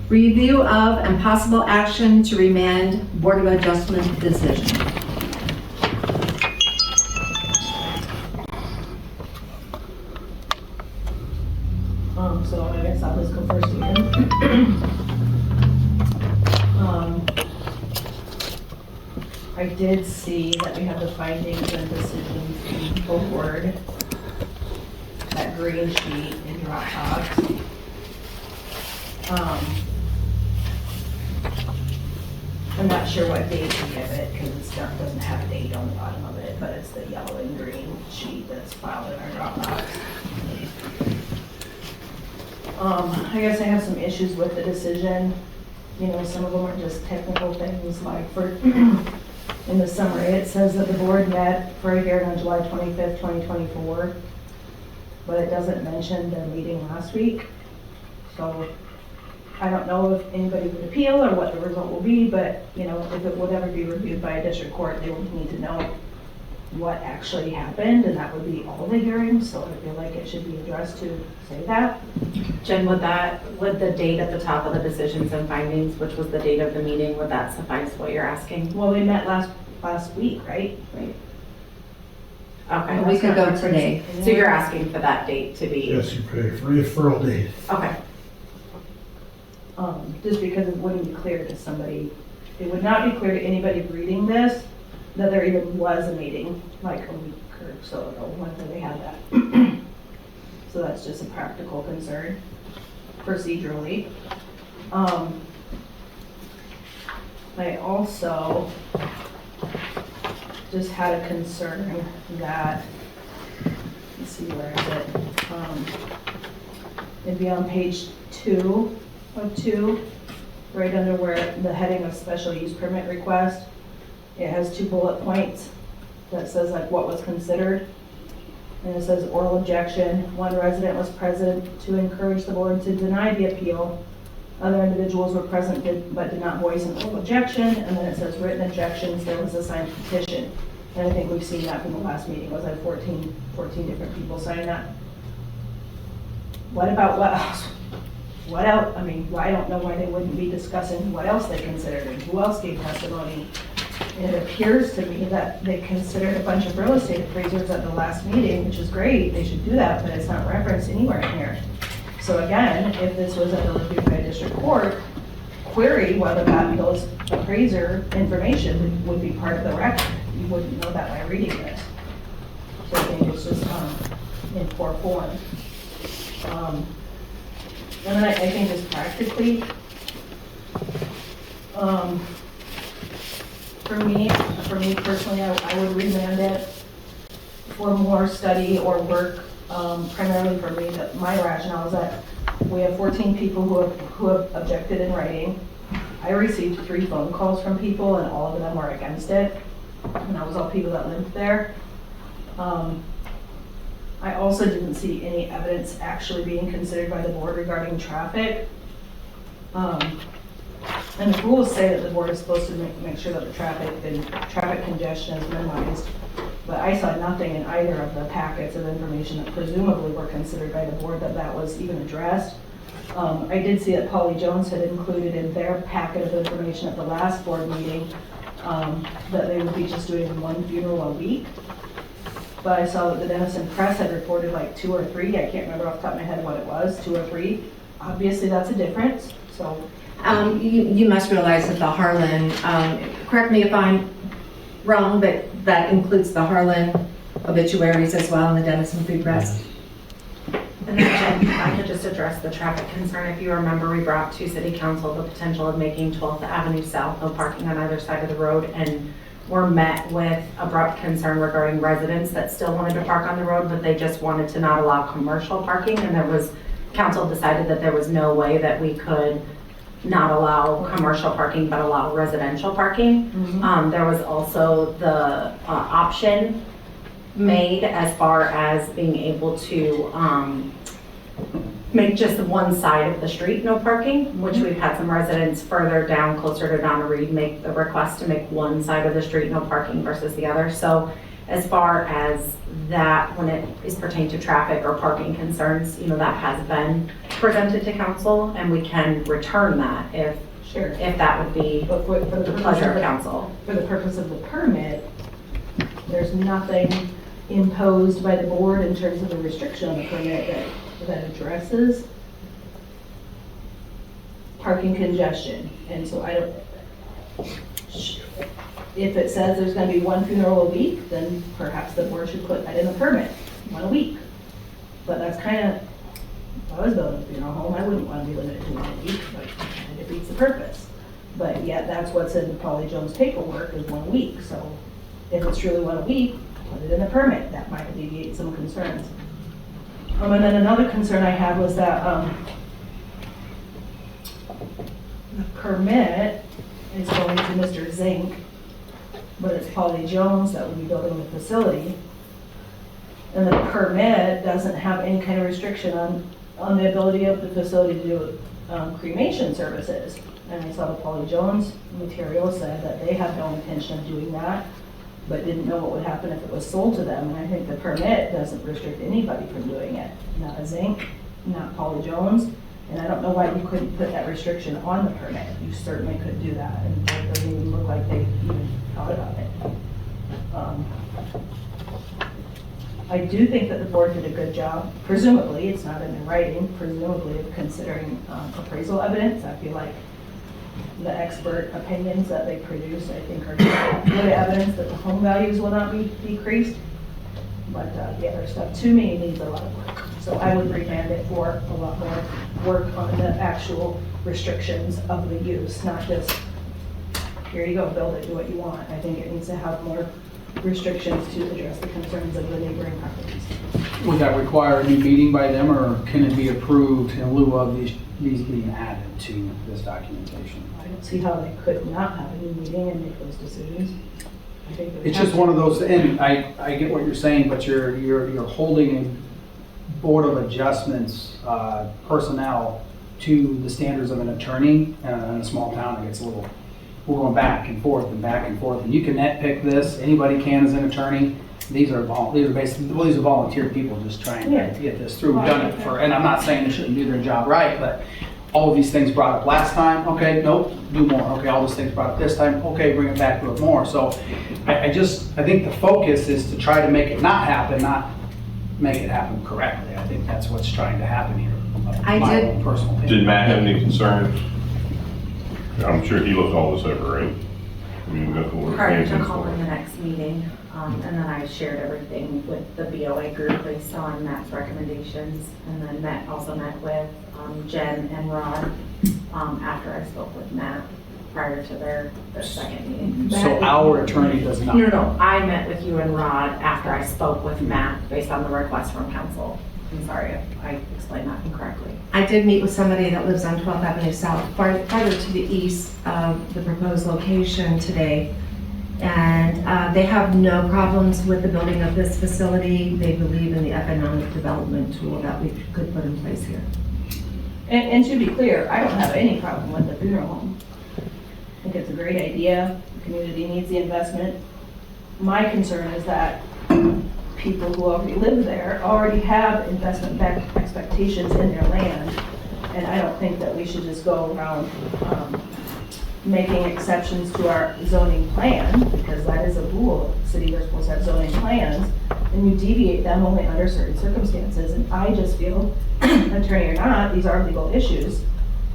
Review of and possible action to remand Board of Adjustment decision. So I guess I'll just go first again. I did see that we have the findings and decisions forward, that green sheet in Dropbox. I'm not sure what date to give it because it doesn't have a date on the bottom of it, but it's the yellow and green sheet that's filed in our Dropbox. I guess I have some issues with the decision. You know, some of them are just technical things, like for, in the summary, it says that the board met for a hearing on July 25th, 2024, but it doesn't mention their meeting last week. So I don't know if anybody would appeal or what the result will be, but you know, if it would ever be reviewed by a district court, they would need to know what actually happened, and that would be all the hearings, so I feel like it should be addressed to say that. Jen, would the date at the top of the decisions and findings, which was the date of the meeting, would that suffice what you're asking? Well, we met last week, right? Right. A Okay, week ago today. so you're asking for that date to be? Yes, you pay for referral date. Okay. Just because it wouldn't be clear to somebody, it would not be clear to anybody reading this that there even was a meeting like a week or so ago whenever they had that. So that's just a practical concern procedurally. I also just had a concern that, let's see, where is it? It'd be on page 2 of 2, right under where the heading of special use permit request. It has 2 bullet points that says like what was considered. And it says oral objection. One resident was present to encourage the board to deny the appeal. Other individuals were present but did not voice an oral objection. And then it says written objections. There was a signed petition. And I think we've seen that from the last meeting. Was like 14 different people signed that. What about what else? What else? I mean, I don't know why they wouldn't be discussing what else they considered and who else gave testimony. It appears to me that they considered a bunch of real estate appraisers at the last meeting, which is great, they should do that, but it's not referenced anywhere in here. So again, if this was ever reviewed by a district court, query whether those appraiser information would be part of the record. You wouldn't know that by reading this. So I think it's just in poor form. And then I think just practically, for me personally, I would remand it for more study or work, primarily for me. My rationale is that we have 14 people who have objected in writing. I received 3 phone calls from people and all of them were against it. And that was all people that lived there. I also didn't see any evidence actually being considered by the board regarding traffic. And the rules say that the board is supposed to make sure that the traffic congestion is minimized. But I saw nothing in either of the packets of information that presumably were considered by the board that was even addressed. I did see that Polly Jones had included in their packet of information at the last board meeting that they would be just doing 1 funeral a week. But I saw that the Denison Press had reported like 2 or 3. I can't remember off the top of my head what it was, 2 or 3. Obviously that's a difference, so. You must realize that the Harlan, correct me if I'm wrong, but that includes the Harlan obituaries as well in the Denison Free Press. And then Jen, if I could just address the traffic concern. If you remember, we brought to City Council the potential of making 12th Avenue South, no parking on either side of the road, and were met with abrupt concern regarding residents that still wanted to park on the road, but they just wanted to not allow commercial parking. And council decided that there was no way that we could not allow commercial parking, but allow residential parking. Mm-hmm. There was also the option made as far as being able to make just one side of the street no parking, which we've had some residents further down closer to Donna Reed make the request to make one side of the street no parking versus the other. So As far as that, when it is pertaining to traffic or parking concerns, that has been presented to council, and we can return that if Sure. that would be But for the the purpose pleasure of of council. for the purpose of the permit, there's nothing imposed by the board in terms of a restriction on the permit that addresses parking congestion. And so I don't, if it says there's gonna be one funeral a week, then perhaps the board should put that in the permit, 1 a week. But that's kind of, if I was building a funeral home, I wouldn't want to be limited to 1 a week, but it defeats the purpose. But yet, that's what's in Polly Jones' paperwork, is 1 a week. So if it's truly 1 a week, put it in the permit. That might alleviate some concerns. And then another concern I had was that the permit is going to Mr. Zink, but it's Polly Jones that would be building the facility. And the permit doesn't have any kind of restriction on the ability of the facility to do cremation services. And I saw the Polly Jones material said that they have no intention of doing that, but didn't know what would happen if it was sold to them. And I think the permit doesn't restrict anybody from doing it. Not a Zink, not Polly Jones. And I don't know why you couldn't put that restriction on the permit. You certainly could do that, and it doesn't even look like they even thought about it. I do think that the board did a good job, presumably, it's not in writing, presumably of considering appraisal evidence. I feel like the expert opinions that they produce, I think, are good evidence that the home values will not be decreased. But the other stuff, to me, needs a lot of work. So I would remand it for a lot more work on the actual restrictions of the use, not just, here you go, build it, do what you want. I think it needs to have more restrictions to address the concerns of the neighboring properties. Would that require a new meeting by them, or can it be approved in lieu of these being added to this documentation? I don't see how they could not have a new meeting and make those decisions. I think they would It's have just to. one of those, and I get what you're saying, but you're holding a Board of Adjustments personnel to the standards of an attorney in a small town. It gets a little, we're going back and forth, and you can nitpick this, anybody can as an attorney. These are basically, these are volunteer people just trying to get this through. We've done it for, and I'm not saying they shouldn't do their job right, but all of these things brought up last time, okay, nope, do more. Okay, all these things brought up this time, okay, bring it back, do it more. So I think the focus is to try to make it not happen, not make it happen correctly. I think that's what's trying to happen here. My own personal opinion. Did Matt have any concerns? I'm sure he looked all this over, right? I mean, we got the word. Prior to calling the next meeting, and then I shared everything with the BOA group based on Matt's recommendations, and then Matt also met with Jen and Rod after I spoke with Matt prior to their second meeting. So our attorney does not. No, I met with you and Rod after I spoke with Matt based on the request from council. I'm sorry if I explained that incorrectly. I did meet with somebody that lives on 12th Avenue South, farther to the east of the proposed location today. And they have no problems with the building of this facility. They believe in the economic development tool that we could put in place here. And to be clear, I don't have any problem with the funeral home. I think it's a great idea. The community needs the investment. My concern is that people who already live there already have investment expectations in their land. And I don't think that we should just go around making exceptions to our zoning plan, because that is a rule. Cities are supposed to have zoning plans, and you deviate them only under certain circumstances. And I just feel, attorney or not, these are legal issues.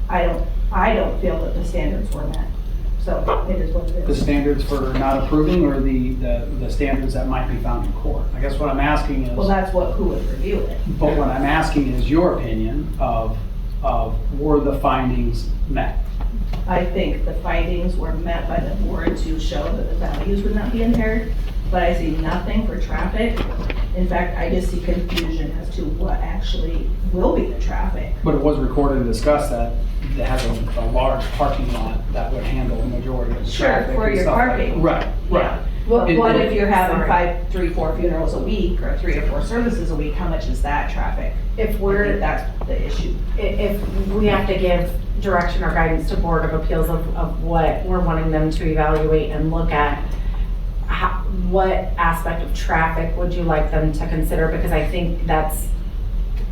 I don't feel that the standards were met. So it is what it The is. standards for not approving, or the standards that might be found in court? I guess what I'm asking is. Well, that's who would review it. But what I'm asking is your opinion of were the findings met? I think the findings were met by the board to show that the values would not be impaired, but I see nothing for traffic. In fact, I just see confusion as to what actually will be the traffic. But it was recorded and discussed that it has a large parking lot that would handle the majority of the Sure, traffic. for and your stuff like- parking. Right. What It- if you're having Sorry. 3, 4 funerals a week, or 3 or 4 services a week? How much is that traffic? If I think we're, that's the issue. if we have to give direction or guidance to Board of Appeals of what we're wanting them to evaluate and look at, what aspect of traffic would you like them to consider? Because I think that's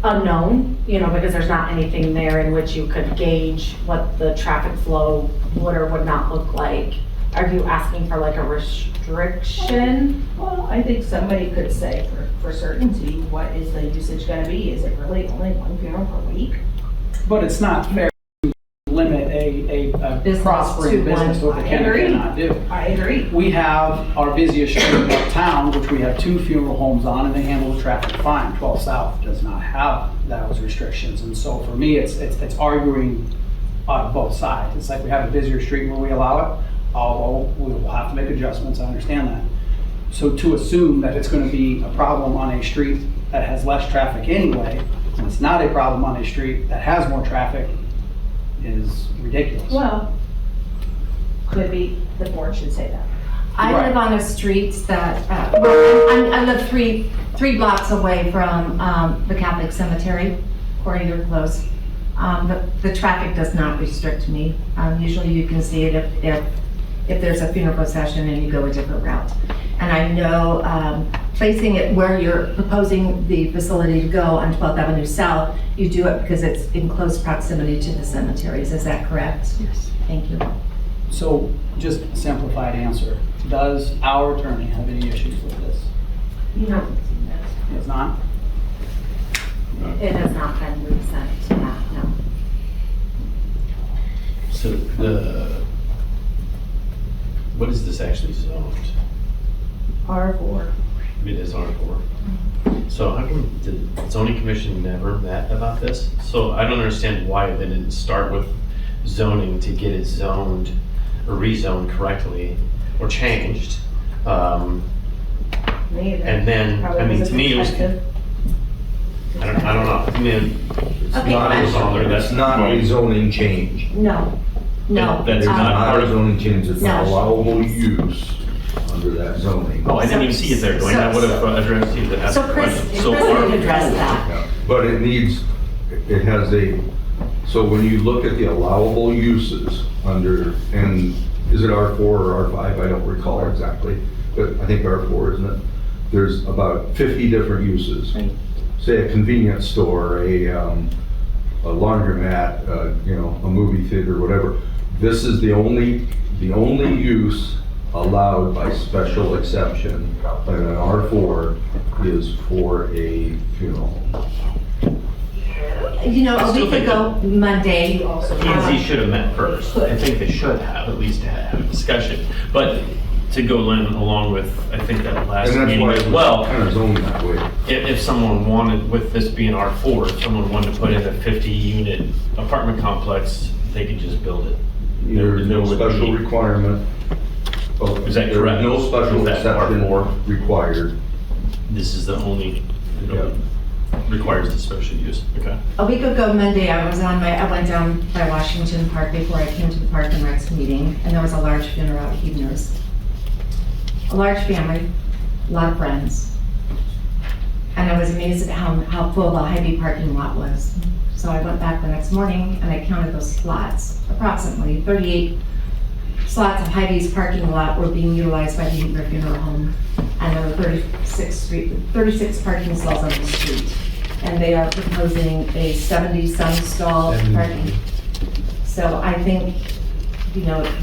unknown, because there's not anything there in which you could gauge what the traffic flow would or would not look like. Are you asking for like a restriction? Well, I think somebody could say for certainty, what is the usage gonna be? Is it really only one funeral per week? But it's not fair to limit a Business prospering to business to what they I can or agree. cannot do. I agree. We have our busiest street uptown, which we have 2 funeral homes on, and they handle the traffic fine. 12 South does not have those restrictions, and so for me, it's arguing on both sides. It's like we have a busier street where we allow it, although we will have to make adjustments, I understand that. So to assume that it's going to be a problem on a street that has less traffic anyway, and it's not a problem on a street that has more traffic, is ridiculous. Well, could be, the board should say that. I Right. live on a street that, I live three blocks away from the Catholic cemetery, or you're close. The traffic does not restrict me. Usually you can see it if there's a funeral procession and you go a different route. And I know placing it where you're proposing the facility to go on 12th Avenue South, you do it because it's in close proximity to the cemeteries. Is that correct? Yes. Thank you. So, just a simplified answer. Does our attorney have any issues with this? No, It's not? it has not been resent to that, no. So what is this actually zoned? R4. It is R4. So how come the zoning commission never met about this? So I don't understand why they didn't start with zoning to get it zoned or rezoned correctly or changed. Neither. And then, I mean, to me, it was, I don't know. I mean, Okay, It's not a zoning change. No, no. That's It's not not part a of, zoning change, it's an No. allowable use under that zoning. oh, I didn't even see it there, Dwayne. I would have addressed you to ask So the Chris, question. Chris would address that. Yeah, but it has so when you look at the allowable uses under, and is it R4 or R5? I don't recall exactly, but I think R4, isn't it? There's about 50 different uses. Right. Say a convenience store, a laundromat, a movie theater, whatever. This is the only use allowed by special exception in an R4 is for a funeral home. A week ago, Monday, P&Z should have met first. I think they should have, at least to have a discussion. But to go along with, I think that last And that's meeting why as it was well, kind of zoned that way. if someone wanted, with this being R4, if someone wanted to put in a 50-unit apartment complex, they could just build it. There's no would special be- requirement. Is that correct? There's no special Is that exception R4? required. This is the only, requires the special use, okay. a week ago Monday, I went down by Washington Park before I came to the Park and Recs meeting, and there was a large funeral at Huebner's. A large family, a lot of friends. And I was amazed at how full the Hy-Vee parking lot was. So I went back the next morning and I counted those slots. Approximately 38 slots of Hy-Vee's parking lot were being utilized by the Huebner Funeral Home. And there were 36 parking stalls on the street. And they are proposing a 70-some stall parking. So I think,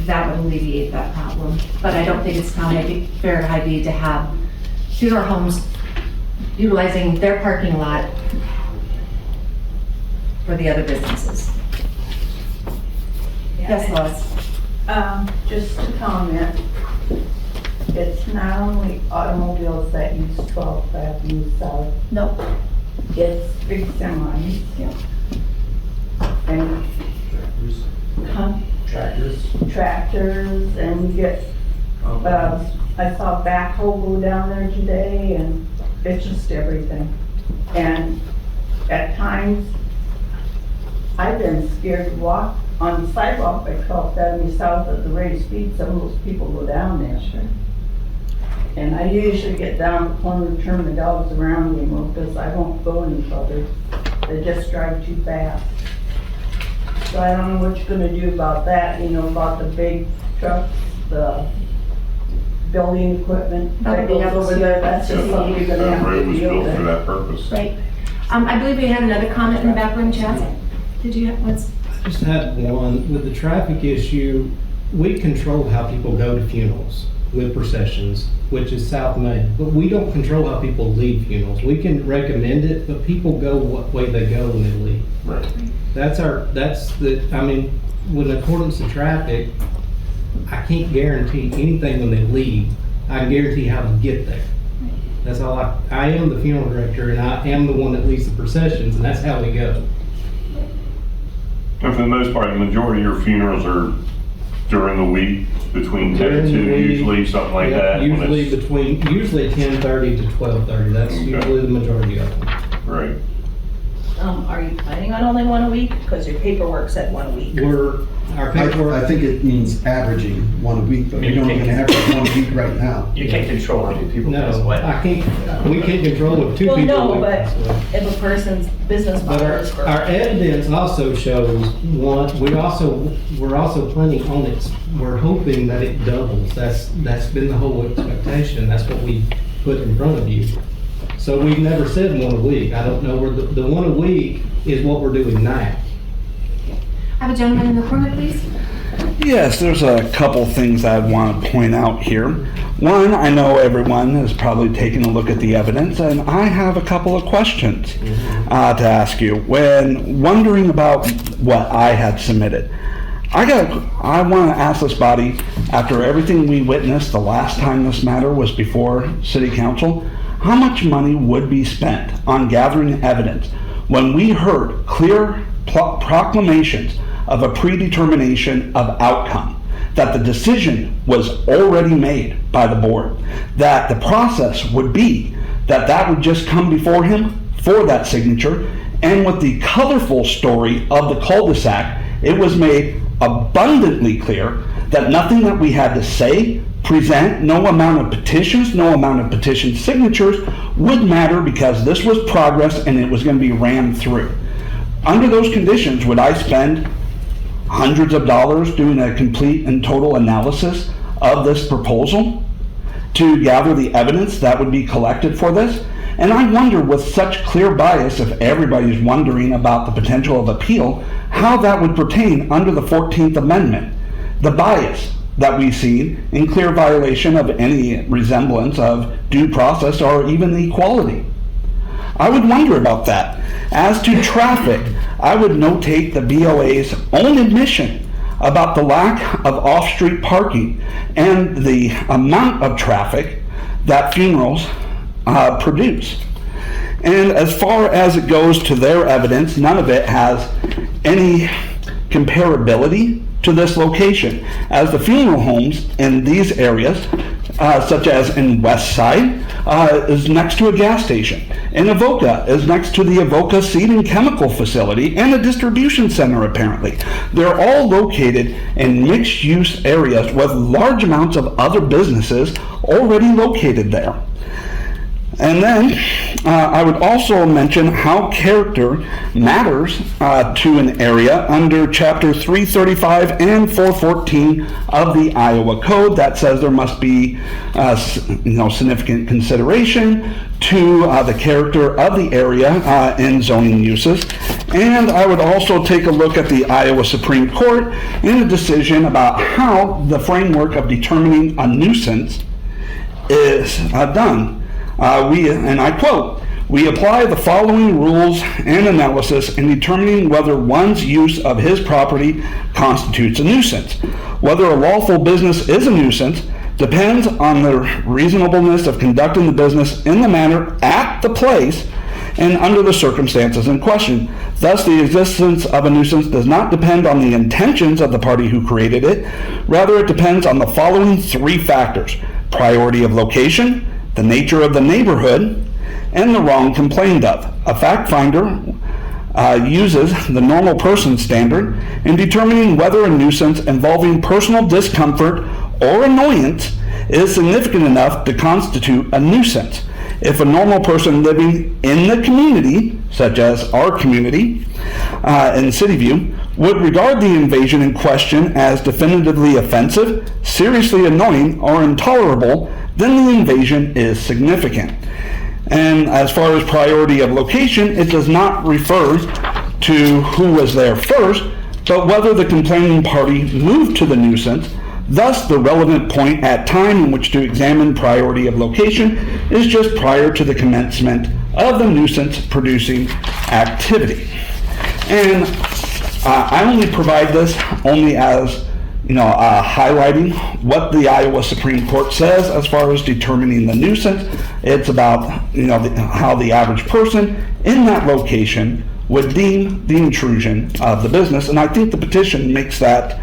that would alleviate that problem. But I don't think it's fair to Hy-Vee to have funeral homes utilizing their parking lot for the other businesses. Yes, Lois? Just to comment, it's not only automobiles that use 12th Avenue South, Nope. it's big semis. And tractors, and we get, I saw backhoe go down there today, and it's just everything. And at times, I've been scared to walk on the sidewalk by 12th Avenue South at the rate of speed some of those people go down there. Sure. And I usually get down the corner and turn the dogs around because I won't go any further. They just drive too fast. So I don't know what you're gonna do about that, about the big trucks, the building equipment They'll that be goes able over to- there, that's just something you're gonna That have road to was deal built for with. that purpose. Right. I believe we had another comment in the back room, Chaz. Did you have, what's? Just had one, with the traffic issue, we control how people go to funerals with processions, which is South Main, but we don't control how people leave funerals. We can recommend it, but people go what way they go when they leave. Right. I mean, with accordance to traffic, I can't guarantee anything when they leave. I can guarantee how to get there. That's all I am the funeral director and I am the one that leads the processions and that's how we go. And for the most part, the majority of your funerals are during the week, between 10 and 2, During the week, usually, something like Yeah, that. when Usually 10:30 to 12:30, that's Okay. usually the majority of them. Right. Are you planning on only one a week? Because your paperwork said one a week. Our paperwork. I think it means averaging one a week, but we don't even average one a week right now. You can't control how many people pass No, away. we can't control if two Well, people. no, leave, but so. if a person's business But model is for. our evidence also shows, we're also planning on it, we're hoping that it doubles. That's been the whole expectation. That's what we put in front of you. So we've never said one a week. I don't know where the one a week is what we're doing now. I have a gentleman in the corner, please. Yes, there's a couple things I'd want to point out here. One, I know everyone is probably taking a look at the evidence, and I have a couple of questions to ask you. When wondering about what I had submitted, I want to ask this body, after everything we witnessed the last time this matter was before City Council, how much money would be spent on gathering evidence when we heard clear proclamations of a predetermination of outcome, that the decision was already made by the board, that the process would be that would just come before him for that signature, and with the colorful story of the cul-de-sac, it was made abundantly clear that nothing that we had to say, present, no amount of petitions, no amount of petition signatures would matter, because this was progress and it was going to be rammed through. Under those conditions, would I spend hundreds of dollars doing a complete and total analysis of this proposal to gather the evidence that would be collected for this? And I wonder, with such clear bias, if everybody's wondering about the potential of appeal, how that would pertain under the 14th Amendment. The bias that we see in clear violation of any resemblance of due process or even equality. I would wonder about that. As to traffic, I would notate the BOA's own admission about the lack of off-street parking and the amount of traffic that funerals produce. And as far as it goes to their evidence, none of it has any comparability to this location, as the funeral homes in these areas, such as in West Side, is next to a gas station. And Avoca is next to the Avoca Seed and Chemical Facility and a distribution center, apparently. They're all located in mixed-use areas with large amounts of other businesses already located there. And then I would also mention how character matters to an area under Chapter 335 and 414 of the Iowa Code, that says there must be significant consideration to the character of the area in zoning uses. And I would also take a look at the Iowa Supreme Court in a decision about how the framework of determining a nuisance is done. And I quote, "We apply the following rules and analysis in determining whether one's use of his property constitutes a nuisance. Whether a lawful business is a nuisance depends on the reasonableness of conducting the business in the manner at the place and under the circumstances in question. Thus, the existence of a nuisance does not depend on the intentions of the party who created it. Rather, it depends on the following three factors: priority of location, the nature of the neighborhood, and the wrong complained of. A fact finder uses the normal person standard in determining whether a nuisance involving personal discomfort or annoyance is significant enough to constitute a nuisance. If a normal person living in the community, such as our community in City View, would regard the invasion in question as definitively offensive, seriously annoying, or intolerable, then the invasion is significant. And as far as priority of location, it does not refer to who was there first, but whether the complaining party moved to the nuisance. Thus, the relevant point at time in which to examine priority of location is just prior to the commencement of the nuisance producing activity. And I only provide this only as, highlighting what the Iowa Supreme Court says as far as determining the nuisance. It's about, how the average person in that location would deem the intrusion of the business. And I think the petition makes that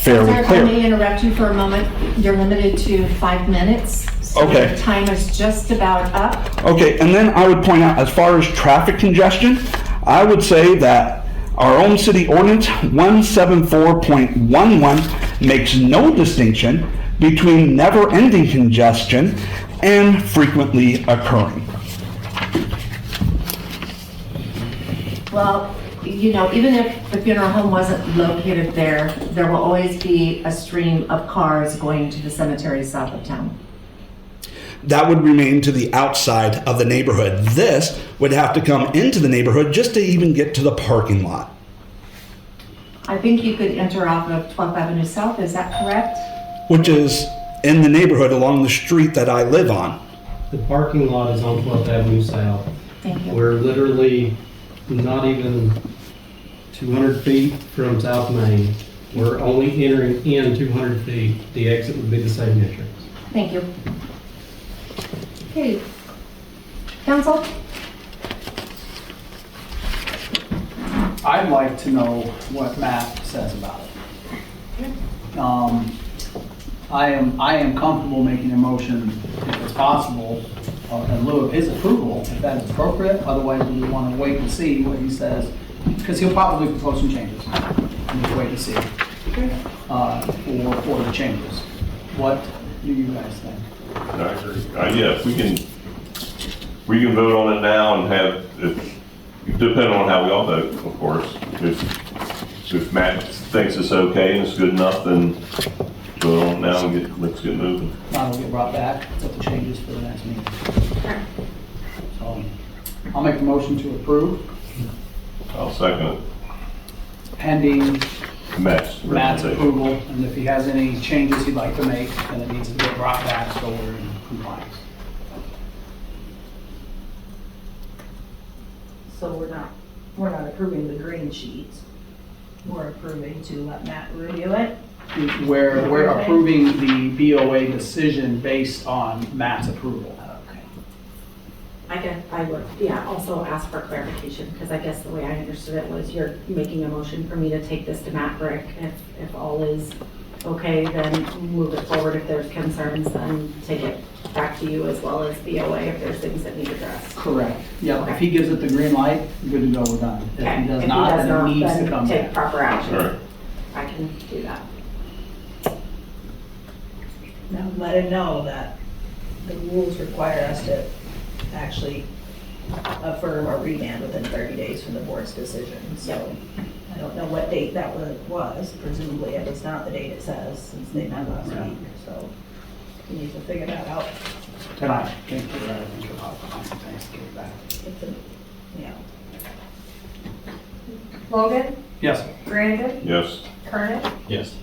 fairly Sir, if I clear. may interrupt you for a moment. You're limited to 5 minutes. So Okay. your time is just about up. Okay, and then I would point out, as far as traffic congestion, I would say that our own city ordinance 174.11 makes no distinction between never-ending congestion and frequently occurring. Well, even if the funeral home wasn't located there, there will always be a stream of cars going to the cemetery south of town. That would remain to the outside of the neighborhood. This would have to come into the neighborhood just to even get to the parking lot. I think you could enter off of 12th Avenue South, is that correct? Which is in the neighborhood along the street that I live on. The parking lot is on 12th Avenue South. Thank you. We're literally not even 200 feet from South Main. We're only entering in 200 feet. The exit would be the same entrance. Thank you. Okay. Council? I'd like to know what Matt says about it. I am comfortable making a motion, if it's possible, in lieu of his approval, if that is appropriate. Otherwise, we want to wait and see what he says, because he'll probably propose some changes. And we'll wait to see for the changes. What do you guys think? I agree. Yes, we can vote on it now and have, depending on how we all vote, of course. If Matt thinks it's okay and it's good enough, then vote on it now and let's get moving. Now it'll get brought back with the changes for the next meeting. So I'll make a motion to approve, I'll second it. pending Matt's Matt's recommendation. approval, and if he has any changes he'd like to make, then it needs to get brought back so we're in compliance. So we're not approving the green sheets. We're approving to let Matt review it. We're approving the BOA decision based on Matt's approval. Okay. I would, also ask for clarification, because I guess the way I understood it was you're making a motion for me to take this to Matt Brick. If all is okay, then move it forward. If there's concerns, then take it back to you as well as BOA if there's things that need addressed. Correct. Yeah, if he gives it the green light, good to go, we're done. If Okay. he does not, then it needs to come take back. proper action. All right. I can do that. Now, let him know that the rules require us to actually affirm or remand within 30 days from the board's decision. So I don't know what date that was. Presumably it was not the date it says, since they met last Right. week. So we need to figure that out. Tonight, can't figure out, I think about things to get back. It's a- Yeah. Logan, Yes. Brandon, Yes. Kernet, Yes.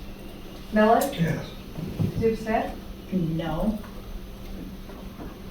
Miller, Yes. Zupastick, No.